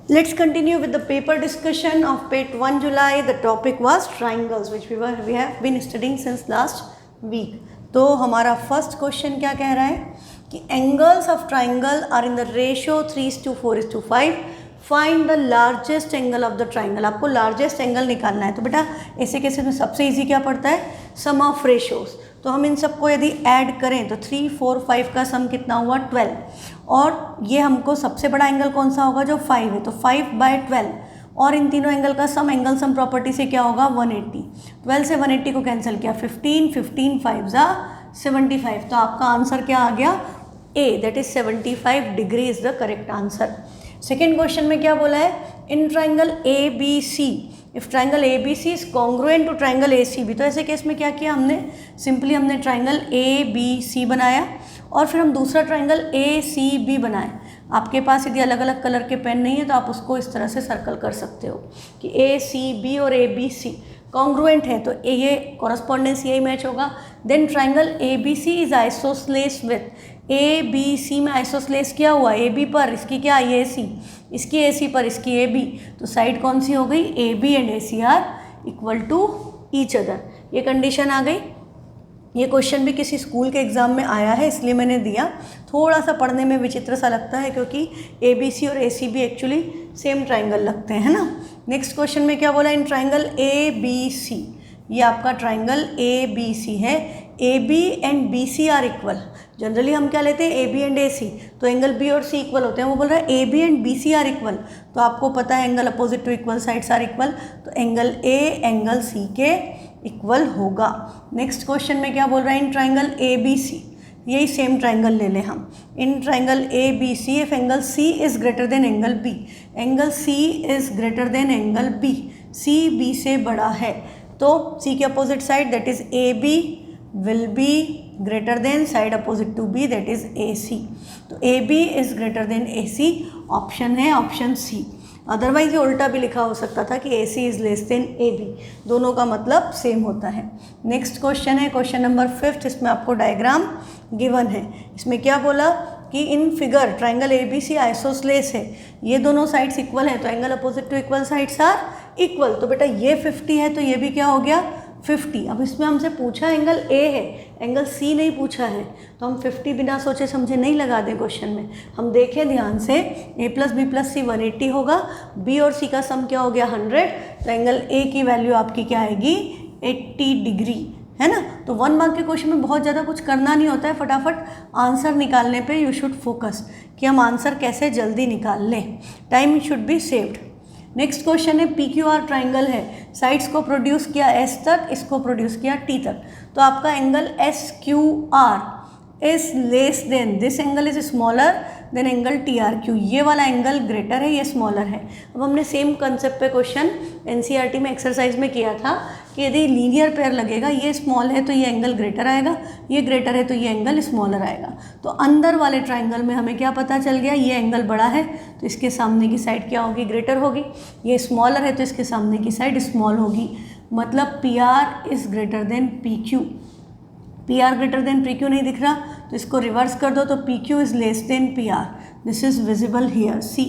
Let's continue with the paper discussion of PAT 1 July. The topic was triangles, which we have been studying since last week. तो हमारा first question क्या कह रहा है कि angles of triangle are in the ratio 3:4:5. Find the largest angle of the triangle. आपको largest angle निकालना है. तो बेटा ऐसे केसेस में सबसे इजी क्या पड़ता है, सम ऑफ रेशियोज. तो हम इन सबको यदि ऐड करें तो 3, 4, 5 का सम कितना हुआ 12. और ये हमको सबसे बड़ा एंगल कौन सा होगा, जो 5 है. तो 5/12 और इन तीनों एंगल का सम एंगल सम प्रॉपर्टी से क्या होगा 180. 12 से 180 को कैंसिल किया, 15, 15 5 ज़ा 75. तो आपका आंसर क्या आ गया, A, that is 75 degree is the correct answer. Second question में क्या बोला है, in triangle A B C if triangle A B C is congruent to triangle A C B. तो ऐसे केस में क्या किया हमने, सिंपली हमने ट्राइंगल ए बी सी बनाया और फिर हम दूसरा ट्राइंगल ए सी बी बनाए. आपके पास यदि अलग अलग कलर के पेन नहीं है तो आप उसको इस तरह से सर्कल कर सकते हो कि ए सी बी और ए बी सी कॉन्ग्रुएंट है, तो ये कॉरस्पॉन्डेंस यही मैच होगा. Then triangle A B C is isosceles with A B C में आइसोस्लेस क्या हुआ, ए बी पर इसकी क्या ए सी, इसकी ए सी पर इसकी ए बी. तो साइड कौन सी हो गई, A B and A C are equal to each other. ये कंडीशन आ गई. ये क्वेश्चन भी किसी स्कूल के एग्ज़ाम में आया है इसलिए मैंने दिया. थोड़ा सा पढ़ने में विचित्र सा लगता है क्योंकि ए बी सी और A C B actually same triangle लगते हैं, है ना. नेक्स्ट क्वेश्चन में क्या बोला, इन ट्राइंगल ए बी सी, ये आपका ट्राइंगल ए बी सी है. A B and B C are equal. Generally हम क्या लेते हैं, ए बी एंड ए सी, तो एंगल बी और सी इक्वल होते हैं. वो बोल रहा है A B and B C are equal. तो आपको पता है angle opposite to equal sides are equal, तो एंगल ए एंगल सी के इक्वल होगा. नेक्स्ट क्वेश्चन में क्या बोल रहा है, इन ट्राइंगल ए बी सी, यही सेम ट्राइंगल ले लें हम. In triangle A B C if angle C is greater than angle B, angle C is greater than angle B, C B से बड़ा है, तो सी के opposite side that is A B will be greater than side opposite to B that is A C. तो A B is greater than A C, option है option C. Otherwise ये उल्टा भी लिखा हो सकता था कि A C is less than A B, दोनों का मतलब सेम होता है. नेक्स्ट क्वेश्चन है क्वेश्चन नंबर 5. इसमें आपको डायग्राम गिवन है. इसमें क्या बोला कि in figure triangle A B C isosceles है, ये दोनों साइड्स इक्वल है, तो angle opposite to equal sides are equal. तो बेटा ये 50 है तो ये भी क्या हो गया 50. अब इसमें हमसे पूछा एंगल ए है, एंगल सी नहीं पूछा है, तो हम 50 बिना सोचे समझे नहीं लगा दें क्वेश्चन में. हम देखें ध्यान से, a प्लस बी प्लस सी 180 होगा, बी और सी का सम क्या हो गया 100, तो एंगल ए की वैल्यू आपकी क्या आएगी 80 डिग्री, है ना. तो 1 मार्क के क्वेश्चन में बहुत ज़्यादा कुछ करना नहीं होता है, फटाफट आंसर निकालने पे यू शुड फोकस कि हम आंसर कैसे जल्दी निकाल लें. Time should be saved. Next question है पी क्यू आर ट्राइंगल है, साइड्स को प्रोड्यूस किया एस तक, इसको प्रोड्यूस किया टी तक. तो आपका angle S Q R is less then, this angle is smaller than angle T R Q. ये वाला एंगल ग्रेटर है, ये स्मॉलर है. अब हमने सेम कंसेप्ट पे क्वेश्चन एनसीईआरटी में एक्सरसाइज में किया था कि यदि लीनियर पेयर लगेगा, ये स्मॉल है तो ये एंगल ग्रेटर आएगा, ये ग्रेटर है तो ये एंगल स्मॉलर आएगा. तो अंदर वाले ट्राइंगल में हमें क्या पता चल गया, ये एंगल बड़ा है तो इसके सामने की साइड क्या होगी, ग्रेटर होगी. ये स्मॉलर है तो इसके सामने की साइड स्मॉल होगी. मतलब P R is greater than P Q. P R greater than P Q नहीं दिख रहा तो इसको रिवर्स कर दो, तो P Q is less than P R. This is visible here C.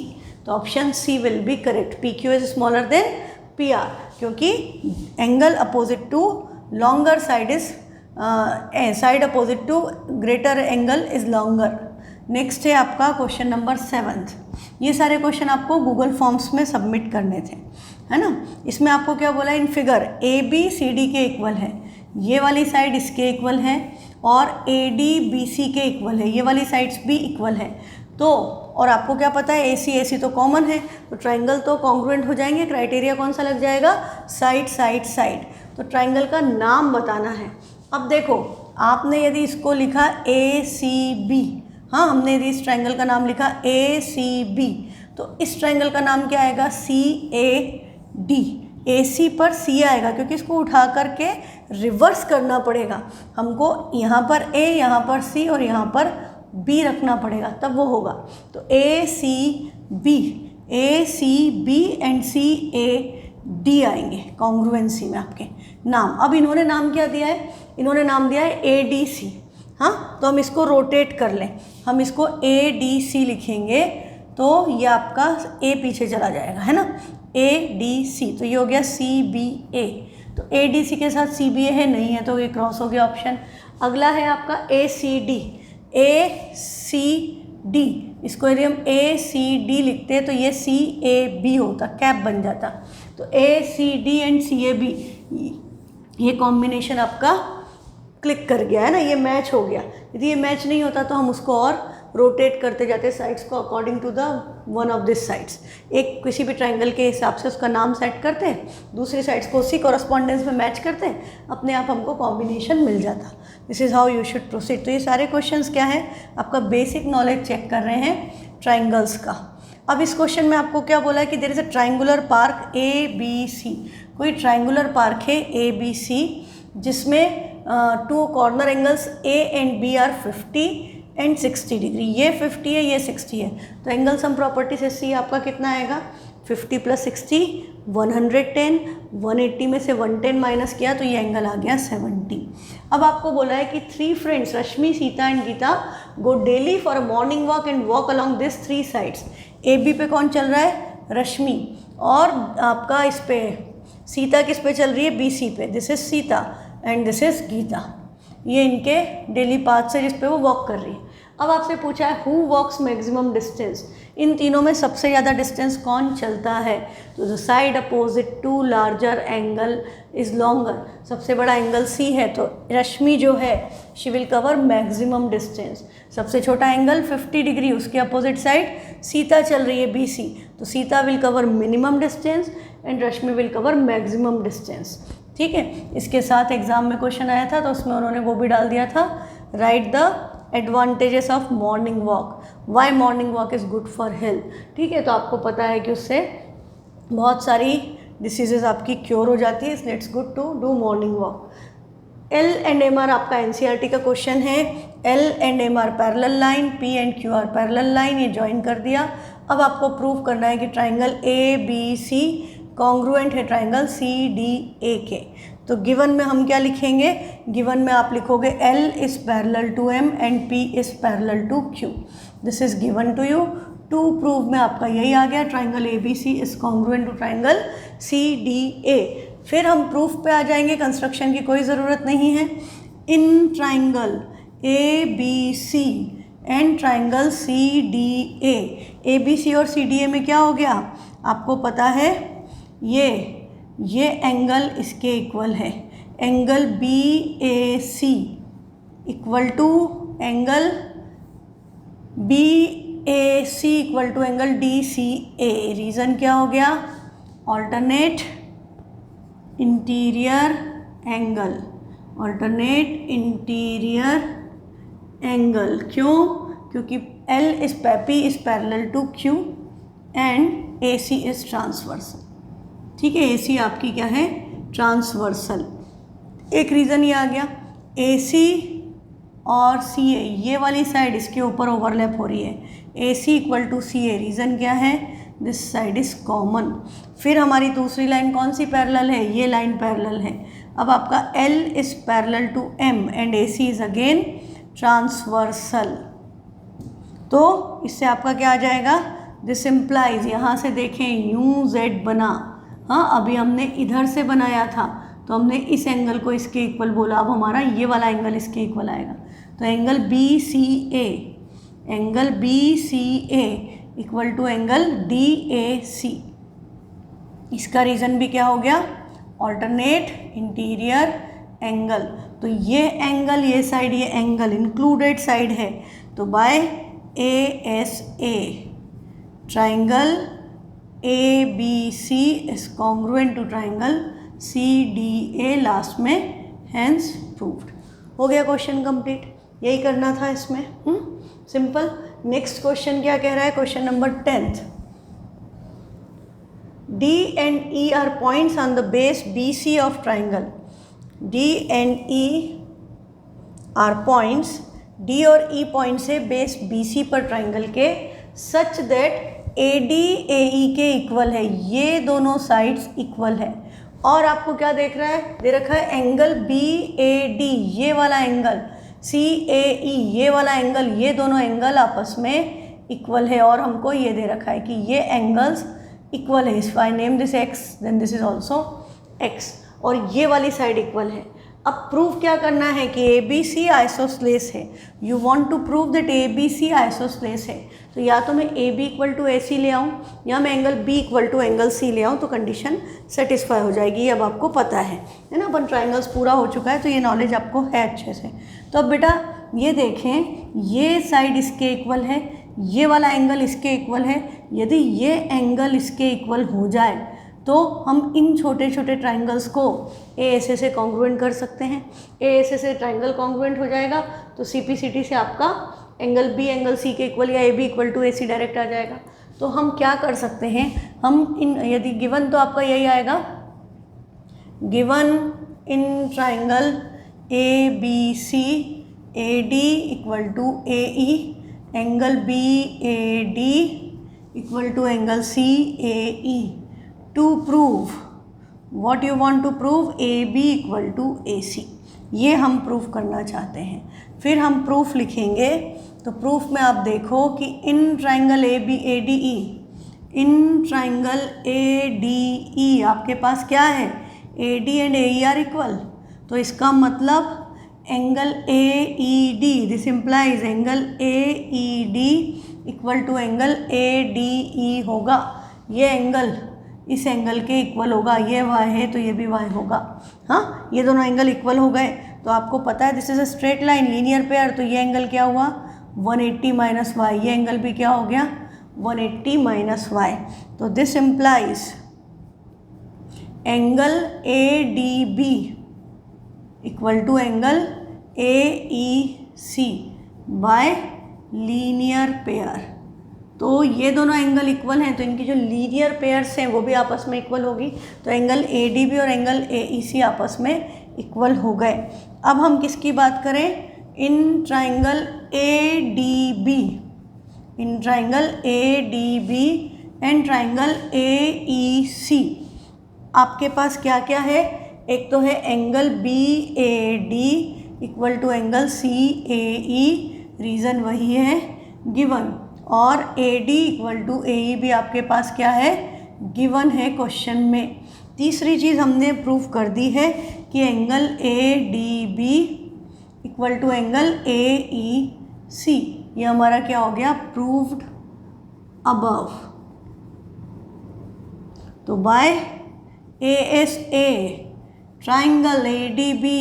तो option C will be correct. P Q is smaller than P R, क्योंकि angle opposite to longer side is side opposite to greater angle is longer. Next है आपका question number 7. ये सारे question आपको Google forms में submit करने थे, है ना. इसमें आपको क्या बोला, in figure A B C D के इक्वल है, ये वाली साइड इसके इक्वल है, और ए डी बी सी के इक्वल है, ये वाली साइड्स भी इक्वल है. तो और आपको क्या पता है ए सी तो कॉमन है, तो ट्राइंगल तो कॉन्ग्रुएंट हो जाएंगे. क्राइटेरिया कौन सा लग जाएगा, साइड साइड साइड. तो ट्राइंगल का नाम बताना है. अब देखो आपने यदि इसको लिखा ए सी बी, हाँ हमने यदि इस ट्राइंगल का नाम लिखा ए सी बी, तो इस ट्राइंगल का नाम क्या आएगा सी ए डी. ए सी पर सी आएगा क्योंकि इसको उठा करके रिवर्स करना पड़ेगा हमको. यहाँ पर ए, यहाँ पर सी और यहाँ पर बी रखना पड़ेगा तब वो होगा. तो A C B and C A D आएंगे कॉन्ग्रुएंसी में आपके नाम. अब इन्होंने नाम क्या दिया है, इन्होंने नाम दिया है ए डी सी. हाँ तो हम इसको रोटेट कर लें, हम इसको ए डी सी लिखेंगे तो ये आपका ए पीछे चला जाएगा, है ना, ADC, तो ये हो गया CBA। तो ADC के साथ CBA है, नहीं है तो ये क्रॉस हो गया ऑप्शन। अगला है आपका ACD, ACD, इसको यदि हम ACD लिखते हैं तो ये CAB होता, कैप बन जाता। तो ACD एंड CAB ये कॉम्बिनेशन आपका क्लिक कर गया, है ना, ये मैच हो गया। यदि ये मैच नहीं होता तो हम उसको और रोटेट करते जाते साइड्स को according to the one of this sides. एक किसी भी ट्राइंगल के हिसाब से उसका नाम सेट करते हैं, दूसरी साइड्स को उसी कॉरस्पॉन्डेंस में मैच करते हैं, अपने आप हमको कॉम्बिनेशन मिल जाता। This is how you should proceed. तो ये सारे क्वेश्चंस क्या है, आपका बेसिक नॉलेज चेक कर रहे हैं ट्राइंगल्स का। अब इस क्वेश्चन में आपको क्या बोला है कि there is a triangular park ABC। कोई ट्राइंगुलर पार्क है ABC जिसमें 2 corner angles A and B are 50 and 60 degree. ये 50 है, ये 60 है, तो एंगल सम प्रॉपर्टी से C आपका कितना आएगा, 50 + 60 110, 180 में से 110 माइनस किया तो ये एंगल आ गया 70। अब आपको बोला है कि 3 friends Rashmi, Sita and Gita go daily for a morning walk and walk along this 3 sides. AB पे कौन चल रहा है, रश्मि, और आपका इस पे सीता किस पे चल रही है, BC पे। This is Sita and this is Gita, ये इनके डेली पाथ से जिस पे वो वॉक कर रही है। अब आपसे पूछा है हु वॉक्स मैक्सिमम डिस्टेंस, इन तीनों में सबसे ज़्यादा डिस्टेंस कौन चलता है, तो the side opposite to larger angle is longer. सबसे बड़ा एंगल C है, तो रश्मि जो है she will cover maximum distance. सबसे छोटा एंगल 50 डिग्री, उसके अपोजिट साइड सीता चल रही है BC, तो Sita will cover minimum distance and Rashmi will cover maximum distance. ठीक है, इसके साथ एग्जाम में क्वेश्चन आया था तो उसमें उन्होंने वो भी डाल दिया था, write the advantages of morning walk, why morning walk is good for health. ठीक है, तो आपको पता है कि उससे बहुत सारी डिसीजेज आपकी क्योर हो जाती है, इसलिए it's good to do morning walk. L and M are आपका NCERT का क्वेश्चन है। L and M are parallel line, P and Q are parallel line, ये ज्वाइन कर दिया। अब आपको प्रूव करना है कि ट्राइंगल ABC कॉन्ग्रुएंट है ट्राइंगल CDA के। तो गिवन में हम क्या लिखेंगे, गिवन में आप लिखोगे L is parallel to M and P is parallel to Q। This is given to you. To prove में आपका यही आ गया, triangle ABC is congruent to triangle CDA। फिर हम प्रूफ पे आ जाएंगे, कंस्ट्रक्शन की कोई ज़रूरत नहीं है। In triangle ABC and triangle CDA, ABC और CDA में क्या हो गया, आपको पता है ये एंगल इसके इक्वल है, angle BAC equal to angle BAC equal to angle DCA। Reason क्या हो गया, alternate interior angle, alternate interior angle. क्यों, क्योंकि P is parallel to Q and AC is transversal. ठीक है, AC आपकी क्या है, ट्रांसवर्सल। एक रीज़न ये आ गया, AC और CA ये वाली साइड इसके ऊपर ओवरलैप हो रही है, AC equal to CA। Reason क्या है, दिस साइड इज़ कॉमन। फिर हमारी दूसरी लाइन कौन सी पैरेलल है, ये लाइन पैरेलल है। अब आपका L is parallel to M and AC is again transversal. तो इससे आपका क्या आ जाएगा, दिस इम्प्लाइज, यहाँ से देखें UZ बना, हाँ अभी हमने इधर से बनाया था तो हमने इस एंगल को इसके इक्वल बोला, अब हमारा ये वाला एंगल इसके इक्वल आएगा। तो angle BCA equal to angle DAC। इसका रीज़न भी क्या हो गया, ऑल्टरनेट इंटीरियर एंगल। तो ये एंगल, ये साइड, ये एंगल इंक्लूडेड साइड है, तो by ASA triangle ABC is congruent to triangle CDA last में, हैंस प्रूव्ड। हो गया क्वेश्चन कंप्लीट, यही करना था इसमें, सिंपल। नेक्स्ट क्वेश्चन क्या कह रहा है, question number 10th। D and E are points on the base BC of triangle. D and E are points, D और E पॉइंट्स है बेस BC पर ट्राइंगल के, सच दैट AD AE के equal है, ये दोनों साइड्स इक्वल है। और आपको क्या देख रहा है, दे रखा है एंगल BAD, ये वाला एंगल, CAE ये वाला एंगल, ये दोनों एंगल आपस में इक्वल है और हमको ये दे रखा है कि ये एंगल्स इक्वल है। If I name this X then this is also X, और ये वाली साइड इक्वल है। अब प्रूव क्या करना है कि ए बी सी आइसोस्लेस है। You want to prove that A B C isosceles है, तो या तो मैं A B equal to A C ले आऊँ या मैं angle B equal to angle C ले आऊँ, तो कंडीशन सेटिस्फाई हो जाएगी। ये अब आपको पता है ना, अपन ट्राइंगल्स पूरा हो चुका है, तो ये नॉलेज आपको है अच्छे से। तो अब बेटा ये देखें, ये साइड इसके इक्वल है, ये वाला एंगल इसके इक्वल है। यदि ये एंगल इसके इक्वल हो जाए तो हम इन छोटे छोटे ट्राइंगल्स को ए एस ए से कॉन्ग्रुएंट कर सकते हैं। ए एस ए से ट्राइंगल कॉन्ग्रुएंट हो जाएगा तो सी पी सी टी से आपका एंगल बी एंगल सी के इक्वल या A B equal to A C direct आ जाएगा। तो हम क्या कर सकते हैं, हम इन यदि गिवन तो आपका यही आएगा, given in triangle A B C A D equal to A E, angle B A D equal to angle C A E, to prove what you want to prove AB equal to AC, ये हम proof करना चाहते हैं। फिर हम proof लिखेंगे, तो proof में आप देखो कि in triangle A B A D E, in triangle A D E आपके पास क्या है, A D and A E are equal. तो इसका मतलब angle A E D, this implies angle A E D equal to angle A D E होगा। ये angle इस एंगल के इक्वल होगा, ये y है तो ये भी y होगा। हाँ, ये दोनों एंगल इक्वल हो गए। तो आपको पता है this is a straight line, linear pair, तो ये एंगल क्या हुआ 180 माइनस वाई, ये एंगल भी क्या हो गया 180 माइनस वाई। तो this implies angle A D B equal to angle A E C by linear pair. तो ये दोनों एंगल इक्वल हैं, तो इनकी जो लीनियर पेयर्स हैं वो भी आपस में इक्वल होगी। तो एंगल ए डी बी और एंगल ए ई सी आपस में इक्वल हो गए। अब हम किसकी बात करें, in triangle A D B, in triangle A D B and triangle A E C आपके पास क्या क्या है, एक तो है angle B A D equal to angle C A E, reason वही है गिवन, और A D equal to A E भी आपके पास क्या है गिवन है क्वेश्चन में। तीसरी चीज़ हमने प्रूफ कर दी है कि angle A D B equal to angle A E C, ये हमारा क्या हो गया प्रूव्ड अबव। तो by A S A triangle A D B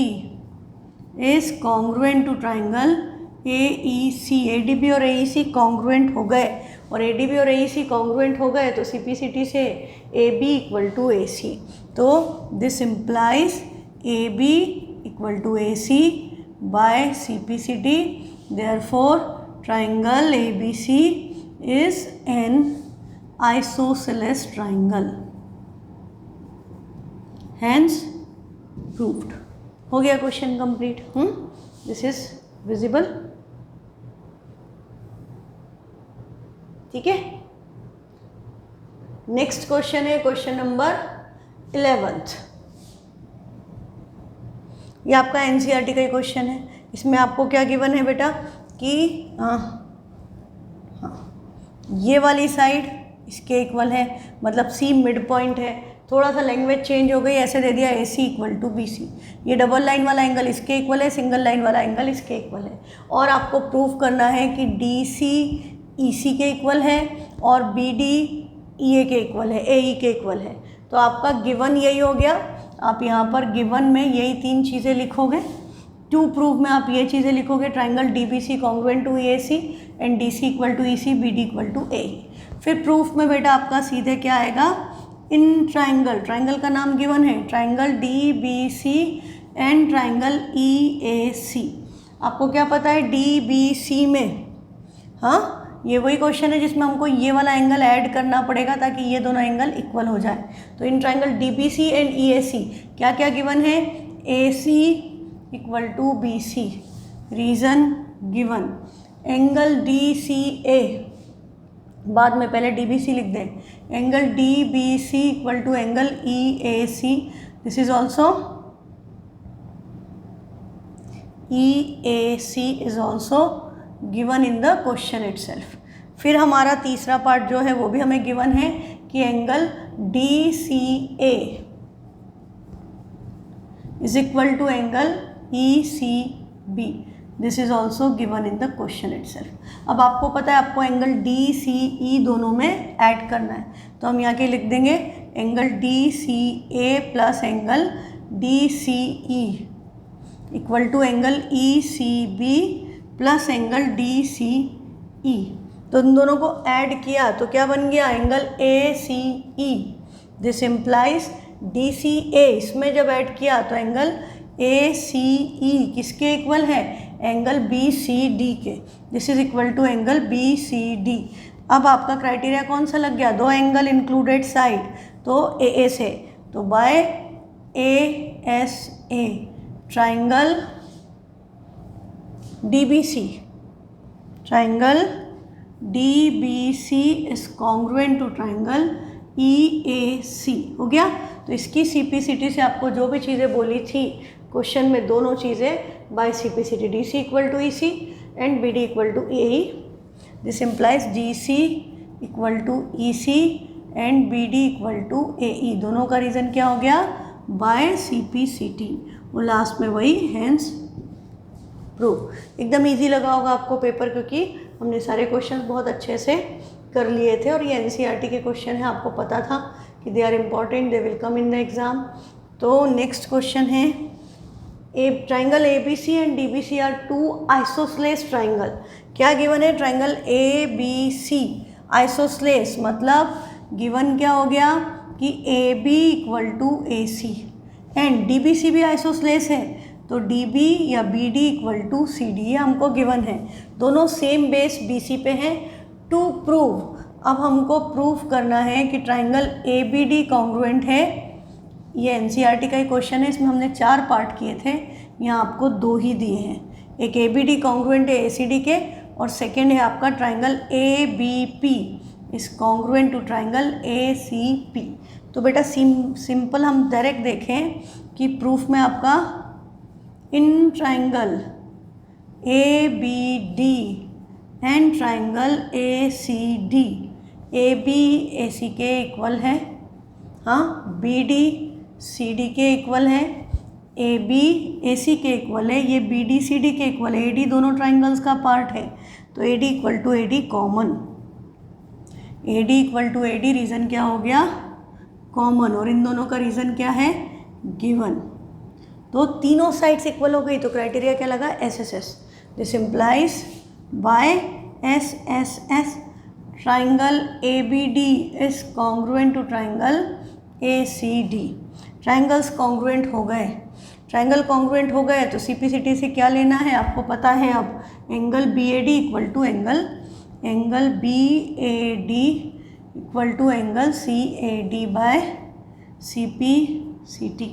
is congruent to triangle A E C. A D B और ए ई सी कॉन्ग्रुएंट हो गए, और ए डी बी और ए ई सी कॉन्ग्रुएंट हो गए तो सी P C T से A B equal to A C. तो this implies A B equal to A C by C P C T, therefore triangle A B C is an isosceles triangle, hence proved. हो गया question complete. This is visible, ठीक है। Next question है question number 11। ये आपका NCERT का ही question है। इसमें आपको क्या गिवन है बेटा कि ये वाली साइड इसके इक्वल है, मतलब सी मिड पॉइंट है। थोड़ा सा लैंग्वेज चेंज हो गई, ऐसे दे दिया ए सी इक्वल टू बी सी। ये डबल लाइन वाला एंगल इसके इक्वल है, सिंगल लाइन वाला एंगल इसके इक्वल है। और आपको प्रूव करना है कि डी सी ई सी के इक्वल है और बी डी ई ए के इक्वल है, ए ई के इक्वल है। तो आपका गिवन यही हो गया। आप यहाँ पर गिवन में यही तीन चीज़ें लिखोगे। टू प्रूव में आप ये चीज़ें लिखोगे, triangle D B C congruent to A C and D C equal to E C, B D equal to A E. फिर प्रूफ में बेटा आपका सीधे क्या आएगा, इन ट्राइंगल, ट्राइंगल का नाम गिवन है, triangle D B C and triangle E A C. आपको क्या पता है डी बी सी में, हाँ ये वही क्वेश्चन है जिसमें हमको ये वाला एंगल ऐड करना पड़ेगा ताकि ये दोनों एंगल इक्वल हो जाए। तो in triangle D B C and E A C क्या क्या गिवन है, A C equal to B C, reason given, angle D C A, बाद में पहले डी बी सी लिख दें, angle D B C equal to angle E A C, this is also E A C is also given in the question itself। फिर हमारा तीसरा part जो है वो भी हमें गिवन है कि angle DCA is equal to angle ECB, this is also given in the question itself. अब आपको पता है आपको एंगल DCE दोनों में ऐड करना है, तो हम यहाँ के लिख देंगे angle DCA plus angle DCE equal to angle ECB plus angle DCE। तो इन दोनों को ऐड किया तो क्या बन गया, angle ACE। This implies DCA, इसमें जब ऐड किया तो एंगल ACE किसके इक्वल है, एंगल BCD के। This is equal to angle BCD। अब आपका क्राइटेरिया कौन सा लग गया, दो एंगल इंक्लूडेड साइड, तो AA से, तो by ASA triangle DBC, triangle DBC is congruent to triangle EAC। हो गया। तो इसकी CPCT से आपको जो भी चीज़ें बोली थी क्वेश्चन में, दोनों चीज़ें by CPCT, DC equal to EC and BD equal to AE। This implies DC equal to EC and BD equal to AE। दोनों का रीज़न क्या हो गया, बाय CPCT, वो लास्ट में वही हैंस प्रूफ। एकदम इजी लगा होगा आपको पेपर, क्योंकि हमने सारे क्वेश्चंस बहुत अच्छे से कर लिए थे और ये NCERT के क्वेश्चन है, आपको पता था कि they are important, they will come in the exam. तो नेक्स्ट क्वेश्चन है, triangle ABC and DBC are two isosceles triangle. क्या गिवन है, ट्राइंगल ABC आइसोसलेस, मतलब गिवन क्या हो गया कि AB equal to AC and DBC भी आइसोसलेस है, तो DB या BD इक्वल टू CD, ये हमको गिवन है। दोनों सेम बेस BC पे हैं। टू प्रूव, अब हमको प्रूव करना है कि ट्राइंगल ABD कॉन्ग्रुएंट है। ये NCERT का ही क्वेश्चन है, इसमें हमने 4 पार्ट किए थे, यहाँ आपको 2 ही दिए हैं। एक ABD कॉन्ग्रुएंट है ACD के, और सेकेंड है आपका triangle ABP is congruent to triangle ACP। तो बेटा सिंपल हम डायरेक्ट देखें कि प्रूफ में आपका in triangle ABD and triangle ACD, AB AC के इक्वल है, हाँ, BD CD के इक्वल है, AB AC के इक्वल है, ये BD CD के इक्वल है, AD दोनों ट्राइंगल्स का पार्ट है, तो AD equal to AD common, AD equal to AD reason क्या हो गया, कॉमन, और इन दोनों का रीज़न क्या है, गिवन। तो तीनों साइड्स इक्वल हो गई, तो क्राइटेरिया क्या लगा, SSS। This implies by SSS triangle ABD is congruent to triangle ACD। Triangles congruent हो गए, ट्राइंगल कॉन्ग्रुएंट हो गए तो CPCT से क्या लेना है आपको पता है। अब angle BAD equal to angle BAD equal to angle CAD by CPCT।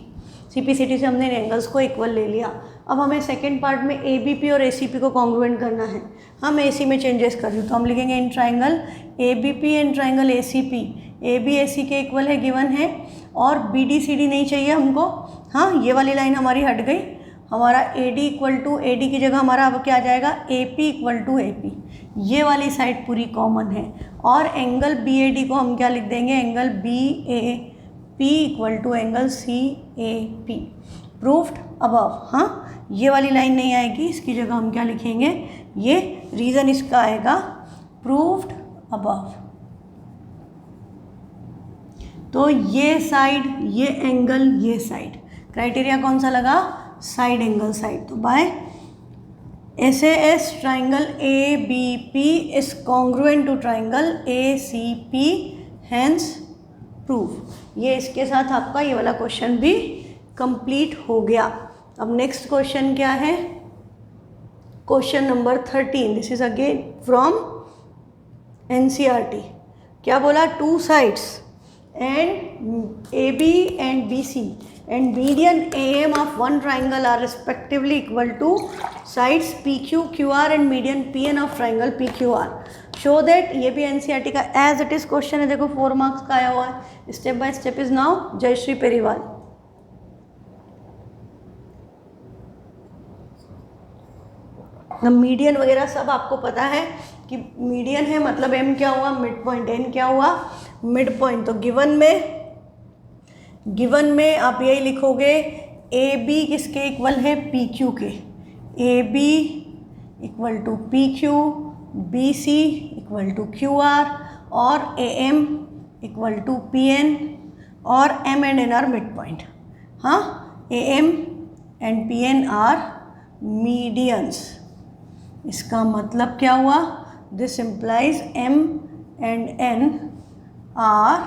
CPCT से हमने एंगल्स को इक्वल ले लिया। अब हमें सेकेंड पार्ट में ABP और ACP को कॉन्ग्रुएंट करना है। हम AC में चेंजेस कर रही, तो हम लिखेंगे in triangle ABP and triangle ACP, AB AC के इक्वल है, गिवन है, और BD CD नहीं चाहिए हमको। हाँ, ये वाली लाइन हमारी हट गई, हमारा AD इक्वल टू AD की जगह हमारा अब क्या आ जाएगा, AP इक्वल टू AP। ये वाली साइड पूरी कॉमन है, और एंगल BAD को हम क्या लिख देंगे, angle BAP equal to angle CAP। Proofed above. हाँ, ये वाली लाइन नहीं आएगी, इसकी जगह हम क्या लिखेंगे, ये रीज़न इसका आएगा प्रूफ्ड अबव। तो ये साइड, ये एंगल, ये साइड, क्राइटेरिया कौन सा लगा, साइड एंगल साइड। तो by SAS triangle ABP is congruent to triangle ACP, hence proof. ये इसके साथ आपका ये वाला क्वेश्चन भी कंप्लीट हो गया। अब नेक्स्ट क्वेश्चन क्या है, question number 13। This is again from NCERT। क्या बोला, two sides and AB and BC and median AM of one triangle are respectively equal to sides PQ, QR and median PN of triangle PQR. Show that, ये भी NCERT का as it is question है, देखो 4 marks का आया हुआ है। Step by step is now Jayashree Periwal. Median वगैरह सब आपको पता है कि मीडियन है, मतलब m क्या हुआ, मिड पॉइंट, n क्या हुआ, मिड पॉइंट। तो गिवन में आप यही लिखोगे ए बी किसके इक्वल है, पी क्यू के, A B equal to P Q, B C equal to Q R, और A M equal to P N, और M and N are mid point. हाँ, A M and P N are medians. इसका मतलब क्या हुआ, this implies M and N are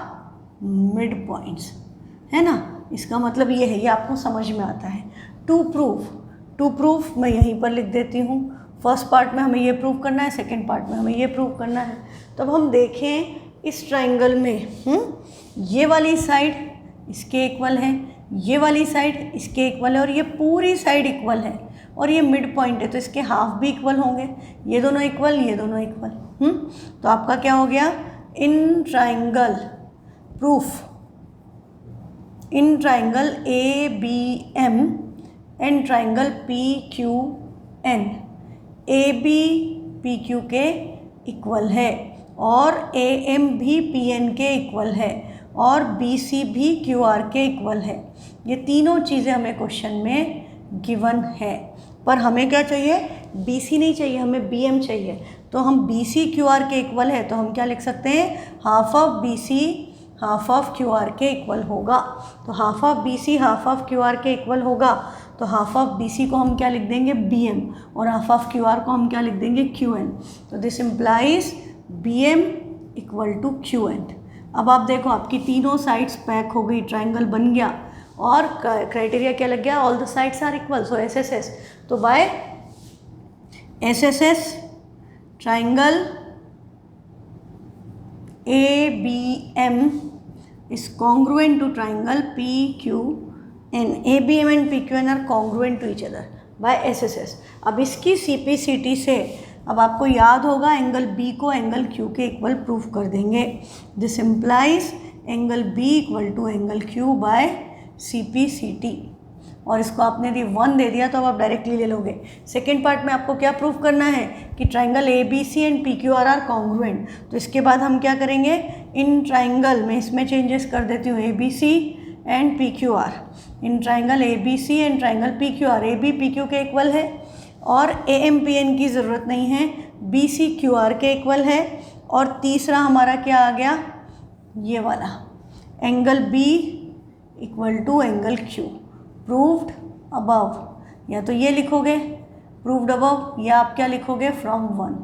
mid points, है ना। इसका मतलब ये है, ये आपको समझ में आता है। टू प्रूफ मैं यहीं पर लिख देती हूँ। फर्स्ट पार्ट में हमें ये प्रूव करना है, सेकंड पार्ट में हमें ये प्रूव करना है। तब हम देखें इस ट्राइंगल में ये वाली साइड इसके इक्वल है, ये वाली साइड इसके इक्वल है, और ये पूरी साइड इक्वल है, और ये मिड पॉइंट है, तो इसके हाफ भी इक्वल होंगे। ये दोनों इक्वल, ये दोनों इक्वल। तो आपका क्या हो गया, in triangle proof, in triangle A B M and triangle P Q N, A B P Q के इक्वल है, और ए एम भी पी एन के इक्वल है, और बी सी भी क्यू आर के इक्वल है। ये तीनों चीज़ें हमें क्वेश्चन में गिवन है, पर हमें क्या चाहिए, बी सी नहीं चाहिए, हमें बी एम चाहिए। तो हम बी सी क्यू आर के इक्वल है, तो हम क्या लिख सकते हैं, half of B C half of Q R के इक्वल होगा। तो half of B C half of Q R के इक्वल होगा, तो हाफ ऑफ बी सी को हम क्या लिख देंगे, बी एम, और हाफ ऑफ क्यू आर को हम क्या लिख देंगे, क्यू एन। तो this implies B M equal to Q N. अब आप देखो आपकी तीनों साइड्स पैक हो गई, ट्राइंगल बन गया, और क्राइटेरिया क्या लग गया, all the sides are equal, so S S S. तो by S S S triangle A B M is congruent to triangle PQN. ABM and PQN are congruent to each other by SSS. अब इसकी CPCT से अब आपको याद होगा angle B को angle Q के इक्वल प्रूफ कर देंगे। This implies angle B equal to angle Q by CPCT, और इसको आपने 1 दे दिया तो अब आप डायरेक्टली ले लोगे। सेकेंड पार्ट में आपको क्या प्रूफ करना है कि triangle ABC and PQR are congruent. तो इसके बाद हम क्या करेंगे, इन ट्राइंगल में इसमें चेंजेस कर देती हूँ, ABC and PQR, in triangle ABC and triangle PQR, AB PQ के इक्वल है, और AMPN की ज़रूरत नहीं है, BC QR के इक्वल है, और तीसरा हमारा क्या आ गया, ये वाला angle B equal to angle Q, proved above. या तो ये लिखोगे प्रूव्ड अबव, या आप क्या लिखोगे, फ्रॉम 1।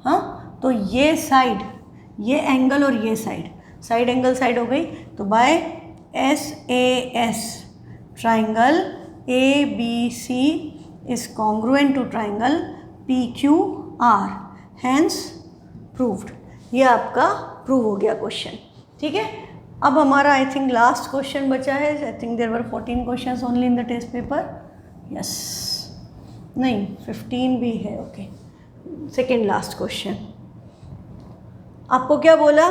हाँ, तो ये साइड, ये एंगल और ये साइड एंगल साइड हो गई। तो by SAS triangle ABC is congruent to triangle PQR, hence proved. ये आपका प्रूव हो गया क्वेश्चन, ठीक है। अब हमारा आई थिंक लास्ट क्वेश्चन बचा है। I think there were 14 questions only in the test paper, yes, नहीं 15 भी है, ओके। सेकेंड लास्ट क्वेश्चन, आपको क्या बोला,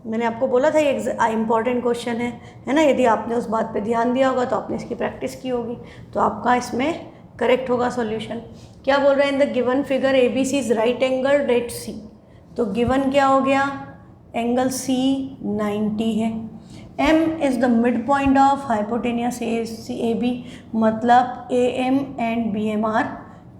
मैंने आपको बोला था ये इम्पॉर्टेंट क्वेश्चन है ना। यदि आपने उस बात पे ध्यान दिया होगा तो आपने इसकी प्रैक्टिस की होगी, तो आपका इसमें करेक्ट होगा सॉल्यूशन। क्या बोल रहा है, in the given figure ABC is right angle at C। तो गिवन क्या हो गया, एंगल C 90 है। M is the mid point of hypotenuse AB, मतलब AM and BM are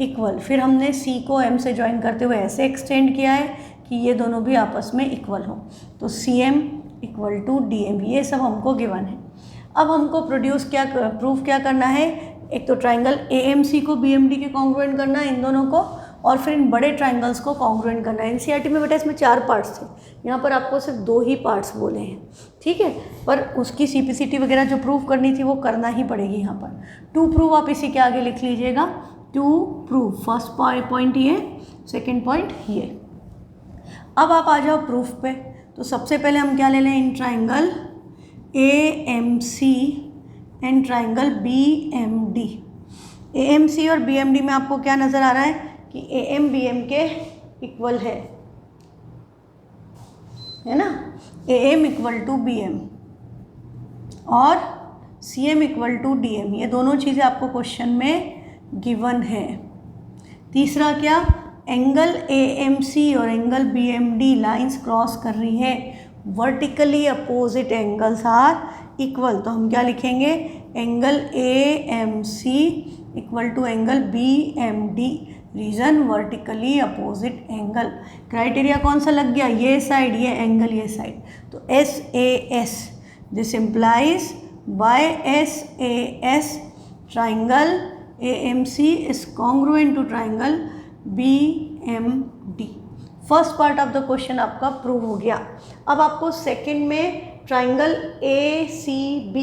equal. फिर हमने C को M से ज्वाइन करते हुए ऐसे एक्सटेंड किया है कि ये दोनों भी आपस में इक्वल हो। तो CM इक्वल टू DM, ये सब हमको गिवन है। अब हमको प्रूफ क्या करना है, एक तो ट्राइंगल AMC को BMD के कॉन्ग्रुएंट करना है, इन दोनों को, और फिर इन बड़े ट्राइंगल्स को कॉन्ग्रुएंट करना है। NCERT में बेटा इसमें 4 पार्ट्स थे, यहाँ पर आपको सिर्फ 2 ही पार्ट्स बोले हैं, ठीक है। पर उसकी CPCT वगैरह जो प्रूफ करनी थी वो करना ही पड़ेगी यहाँ पर। टू प्रूव आप इसी के आगे लिख लीजिएगा, टू प्रूव। फर्स्ट पॉइंट ये, सेकेंड पॉइंट ये। अब आप आ जाओ प्रूफ पे। तो सबसे पहले हम क्या ले लें, in triangle AMC and triangle BMD। AMC और BMD में आपको क्या नज़र आ रहा है कि AM BM के इक्वल है ना। AM इक्वल टू BM और CM इक्वल टू DM, ये दोनों चीज़ें आपको क्वेश्चन में गिवन है। तीसरा क्या, एंगल AMC और एंगल BMD लाइंस क्रॉस कर रही है, vertically opposite angles are equal, तो हम क्या लिखेंगे, angle AMC equal to angle BMD, reason vertically opposite angle. Criteria कौन सा लग गया, ये साइड, ये एंगल, ये साइड, तो SAS, this implies by SAS triangle AMC is congruent to triangle BMD। First part of the question आपका prove हो गया। अब आपको सेकंड में ट्राइंगल ACB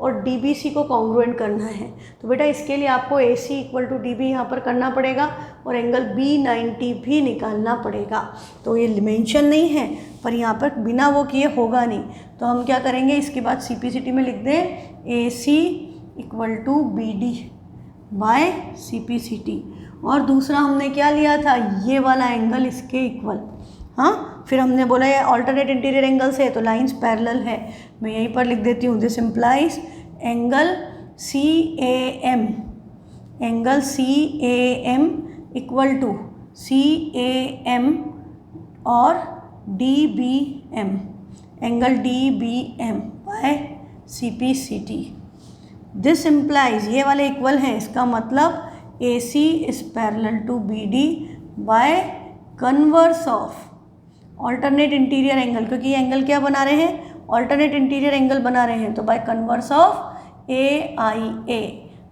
और DBC को कॉन्ग्रुएंट करना है, तो बेटा इसके लिए आपको AC इक्वल टू DB यहाँ पर करना पड़ेगा और एंगल B90 भी निकालना पड़ेगा। तो ये मेंशन नहीं है पर यहाँ पर बिना वो किए होगा नहीं, तो हम क्या करेंगे, इसके बाद CPCT में लिख दें AC equal to BD by CPCT, और दूसरा हमने क्या लिया था, ये वाला एंगल इसके इक्वल। हाँ, फिर हमने बोला ये ऑल्टरनेट इंटीरियर एंगल्स है तो लाइंस पैरेलल है, मैं यहीं पर लिख देती हूँ, this implies angle CAM, angle CAM equal to CAM और DBM, angle DBM by CPCT। This implies, ये वाले इक्वल हैं, इसका मतलब AC is parallel to BD by converse of alternate interior angle, क्योंकि ये एंगल क्या बना रहे हैं, ऑल्टरनेट इंटीरियर एंगल बना रहे हैं, तो बाय कन्वर्स ऑफ AIA।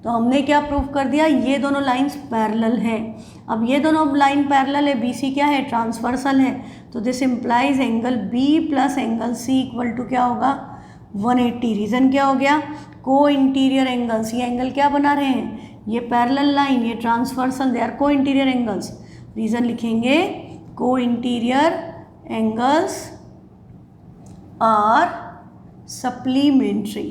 तो हमने क्या प्रूव कर दिया, ये दोनों लाइंस पैरेलल हैं। अब ये दोनों लाइन पैरेलल है, BC क्या है, ट्रांसवर्सल है, तो this implies angle B plus angle C equal to क्या होगा, 180। रीज़न क्या हो गया, को इंटीरियर एंगल्स, ये एंगल क्या बना रहे हैं, ये पैरेलल लाइन, ये ट्रांसवर्सल, दे आर को इंटीरियर एंगल्स। रीज़न लिखेंगे, को इंटीरियर एंगल्स आर सप्लीमेंट्री,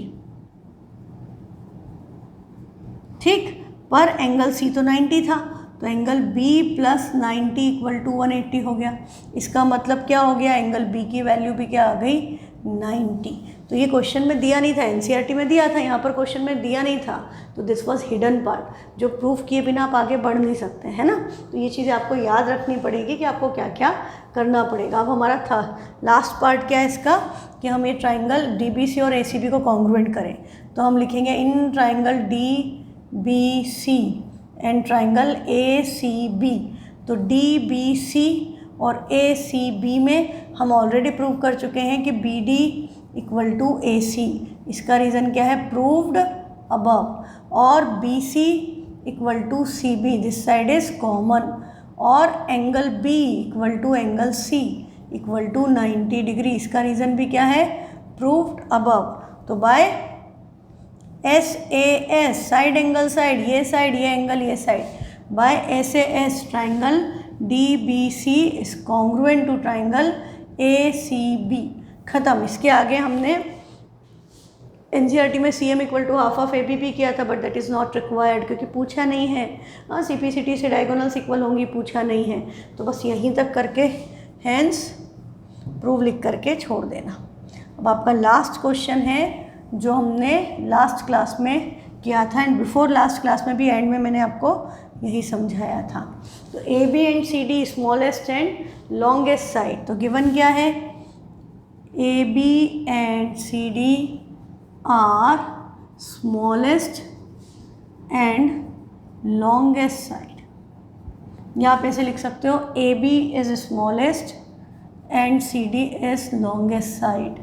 ठीक, पर एंगल C तो 90 था, तो angle B plus 90 equal to 180 हो गया। इसका मतलब क्या हो गया, एंगल B की वैल्यू भी क्या आ गई, 90। तो ये क्वेश्चन में दिया नहीं था, NCERT में दिया था, यहाँ पर क्वेश्चन में दिया नहीं था, तो दिस वाज हिडन पार्ट, जो प्रूफ किए बिना आप आगे बढ़ नहीं सकते, है ना। तो ये चीज़ें आपको याद रखनी पड़ेगी कि आपको क्या क्या करना पड़ेगा। अब हमारा था लास्ट पार्ट क्या है इसका, कि हम ये ट्राइंगल DBC और ACB को कॉन्ग्रुएंट करें, तो हम लिखेंगे in triangle DBC and triangle ACB। तो DBC और ACB में हम ऑलरेडी प्रूव कर चुके हैं कि BD इक्वल टू AC, इसका रीज़न क्या है, प्रूव्ड अबव, और BC equal to CB, this side is common, और angle B equal to angle C equal to 90 degree, इसका रीज़न भी क्या है, प्रूव्ड अबव। तो by SAS side angle side, ये साइड, ये एंगल, ये side, by SAS triangle DBC is congruent to triangle ACB। ख़त्म। इसके आगे हमने NCERT में CM equal to half of ABB किया था, but that is not required, क्योंकि पूछा नहीं है। हाँ, CPCT से डायगोनल्स इक्वल होंगी, पूछा नहीं है, तो बस यहीं तक करके हैंस प्रूव लिख करके छोड़ देना। अब आपका लास्ट क्वेश्चन है जो हमने लास्ट क्लास में किया था, एंड बिफोर लास्ट क्लास में भी एंड में मैंने आपको यही समझाया था। तो AB and CD smallest and longest side, तो गिवन क्या है, AB and CD are smallest and longest side. या आप ऐसे लिख सकते हो, AB is smallest and CD is longest side.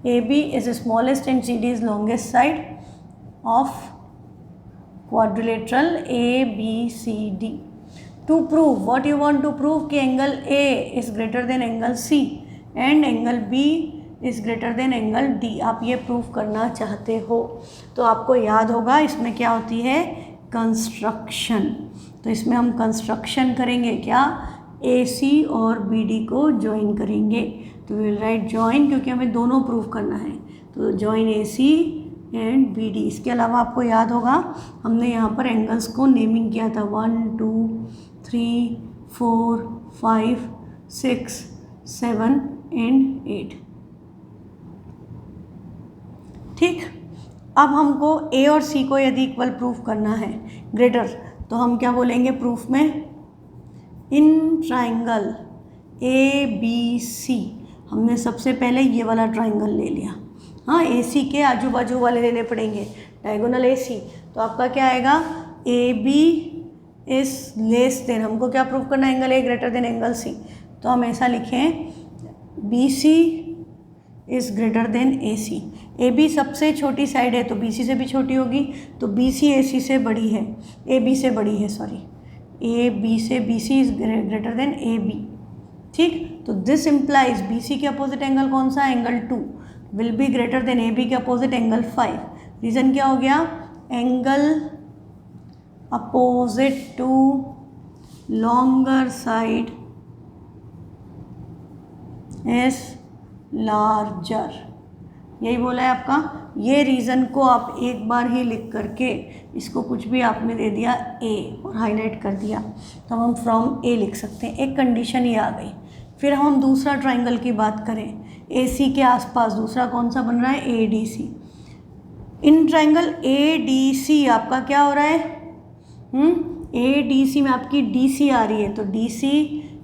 AB is the smallest and CD is longest side of quadrilateral ABCD. To prove, what you want to prove कि angle A is greater than angle C and angle B is greater than angle D, आप ये prove करना चाहते हो, तो आपको याद होगा इसमें क्या होती है, कंस्ट्रक्शन। तो इसमें हम कंस्ट्रक्शन करेंगे क्या, AC और BD को ज्वाइन करेंगे, तो विल राइट जॉइन, क्योंकि हमें दोनों प्रूव करना है, तो जॉइन AC एंड BD। इसके अलावा आपको याद होगा हमने यहाँ पर एंगल्स को नेमिंग किया था, 1 2 3 4 5 6 7 एंड 8, ठीक। अब हमको A और C को यदि इक्वल प्रूफ करना है, ग्रेटर, तो हम क्या बोलेंगे प्रूफ में, इन ट्राइंगल ए बी सी, हमने सबसे पहले ये वाला ट्राइंगल ले लिया, हाँ ए सी के आजू बाजू वाले लेने पड़ेंगे, डायगोनल ए सी, तो आपका क्या आएगा, A B is less than, हमको क्या प्रूव करना है, angle A greater than angle C, तो हम ऐसा लिखें B C is greater than A C. A B सबसे छोटी साइड है तो बी सी से भी छोटी होगी, तो बी सी ए सी से बड़ी है, ए बी से बड़ी है, सॉरी ए बी से B C is greater than A B, ठीक। तो दिस इम्प्लाइज बी सी के अपोजिट एंगल कौन सा, angle 2 will be greater than A B के अपोजिट एंगल 5। रीज़न क्या हो गया, angle opposite to longer side is larger, यही बोला है आपका। ये रीज़न को आप एक बार ही लिख करके, इसको कुछ भी आपने दे दिया ए और हाईलाइट कर दिया, तो हम फ्रॉम ए लिख सकते हैं, एक कंडीशन ये आ गई। फिर हम दूसरा ट्राइंगल की बात करें, ए सी के आसपास दूसरा कौन सा बन रहा है, A D C. In triangle A D C आपका क्या हो रहा है, ए डी सी में आपकी डी सी आ रही है, तो D C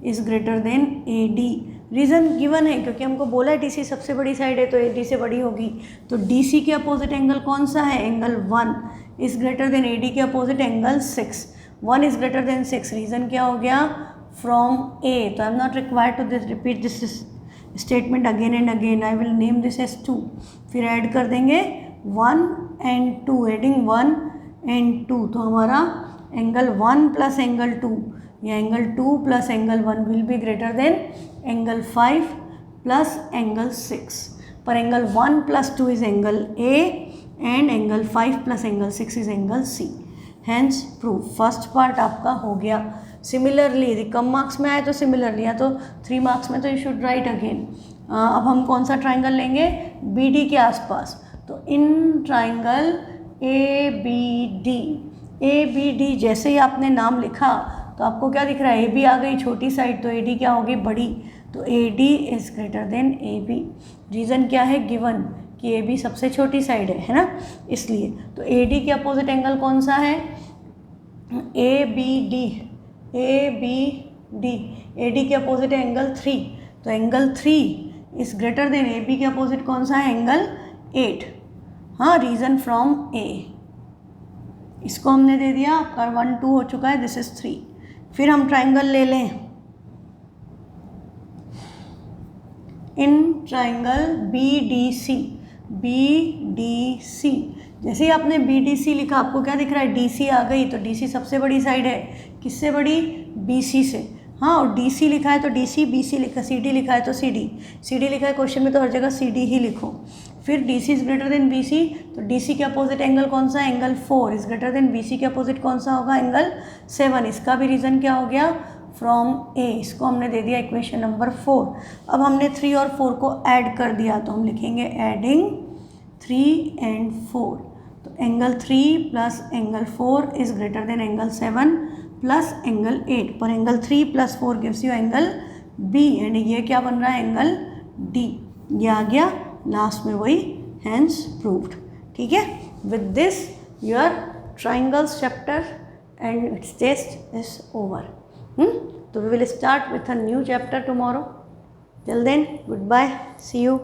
is greater than A D. Reason given है क्योंकि हमको बोला है डी सी सबसे बड़ी साइड है तो ए डी से बड़ी होगी, तो डी सी के अपोजिट एंगल कौन सा है, angle 1 is greater than A D के opposite angle 6, 1 is greater than 6। Reason क्या हो गया, फ्रॉम ए, तो I am not required to this repeat this statement again and again, I will name this as 2, फिर add कर देंगे 1 and 2, adding 1 and 2, तो हमारा एंगल 1 प्लस एंगल 2 या angle 2 plus angle 1 will be greater than angle 5 plus angle 6, पर angle 1 plus 2 is angle A and angle 5 plus angle 6 is angle C, hence prove. First part आपका हो गया। Similarly यदि कम marks में आए तो similarly, या तो 3 मार्क्स में तो यू शुड राइट अगेन। अब हम कौन सा ट्राइंगल लेंगे, बी डी के आसपास, तो in triangle A B D, A B D जैसे ही आपने नाम लिखा तो आपको क्या दिख रहा है, ए बी आ गई छोटी साइड, तो ए डी क्या होगी, बड़ी, तो A D is greater than A B. Reason क्या है, गिवन कि ए बी सबसे छोटी साइड है ना, इसलिए। तो ए डी के अपोजिट एंगल कौन सा है, A B D, A B D, A D के अपोजिट एंगल 3, तो angle 3 is greater than A B के अपोजिट कौन सा है, एंगल 8, हाँ। रीज़न फ्रॉम ए, इसको हमने दे दिया, आपका 1 2 हो चुका है, दिस इज़ 3। फिर हम ट्राइंगल ले लें, in triangle B D C, B D C, जैसे ही आपने बी डी सी लिखा आपको क्या दिख रहा है, डी सी आ गई, तो डी सी सबसे बड़ी साइड है, किससे बड़ी, बी सी से, हाँ। और डी सी लिखा है तो डी सी, बी सी लिखा, सी डी लिखा है तो सी डी, सी डी लिखा है क्वेश्चन में तो हर जगह सी डी ही लिखो। फिर D C is greater than B C, तो डी सी के अपोजिट एंगल कौन सा, angle 4 is greater than B C के अपोजिट कौन सा होगा, एंगल 7। इसका भी रीज़न क्या हो गया, फ्रॉम ए, इसको हमने दे दिया इक्वेशन नंबर 4। अब हमने 3 और 4 को ऐड कर दिया, तो हम लिखेंगे एडिंग 3 एंड 4, तो angle 3 plus angle 4 is greater than angle 7 plus angle 8, पर angle 3 plus 4 gives you angle B, and ये क्या बन रहा है, एंगल डी, ये आ गया लास्ट में वही, हैंस प्रूव्ड, ठीक है। With this your triangles chapter and its test is over. तो we will start with a new chapter tomorrow. Till then, goodbye, see you.